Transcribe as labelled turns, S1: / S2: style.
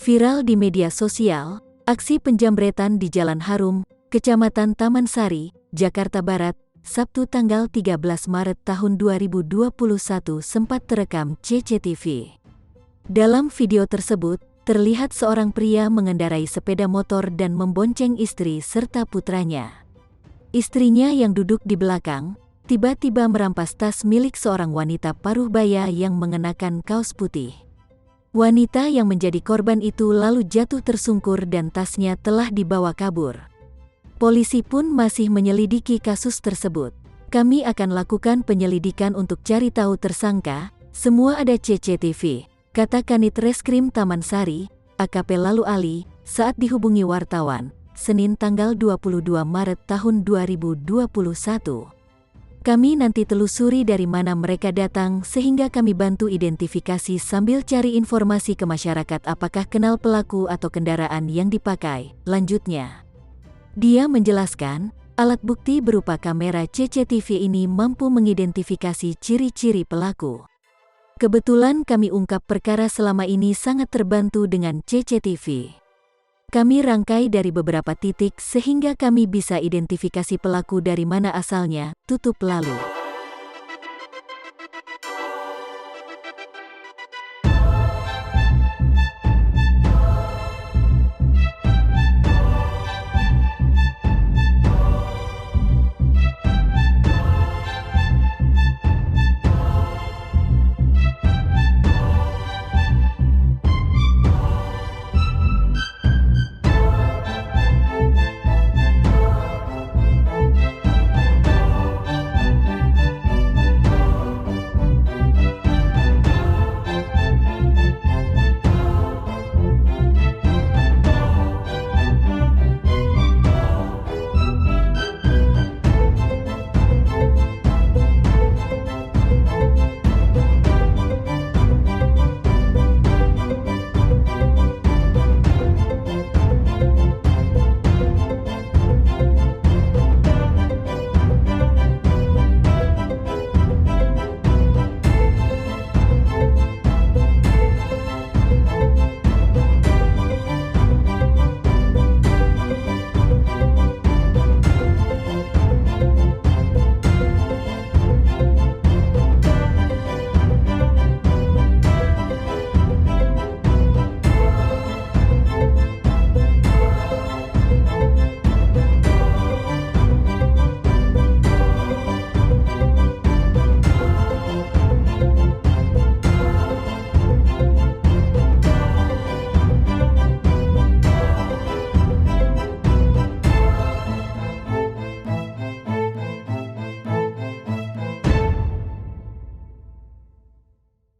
S1: Viral di media sosial, aksi penjamretan di Jalan Harum, Kecamatan Taman Sari, Jakarta Barat, Sabtu tanggal 13 Maret tahun 2021 sempat terekam CCTV. Dalam video tersebut, terlihat seorang pria mengendarai sepeda motor dan membonceng istri serta putranya. Istrinya yang duduk di belakang, tiba-tiba merampas tas milik seorang wanita paruh baya yang mengenakan kaos putih. Wanita yang menjadi korban itu lalu jatuh tersungkur dan tasnya telah dibawa kabur. Polisi pun masih menyelidiki kasus tersebut. Kami akan lakukan penyelidikan untuk cari tahu tersangka, semua ada CCTV, kata Kanit Reskrim Taman Sari, AKP Lalu Ali, saat dihubungi wartawan, Senin tanggal 22 Maret tahun 2021. Kami nanti telusuri dari mana mereka datang sehingga kami bantu identifikasi sambil cari informasi ke masyarakat apakah kenal pelaku atau kendaraan yang dipakai, lanjutnya. Dia menjelaskan, alat bukti berupa kamera CCTV ini mampu mengidentifikasi ciri-ciri pelaku. Kebetulan kami ungkap perkara selama ini sangat terbantu dengan CCTV. Kami rangkai dari beberapa titik sehingga kami bisa identifikasi pelaku dari mana asalnya, tutup lalu.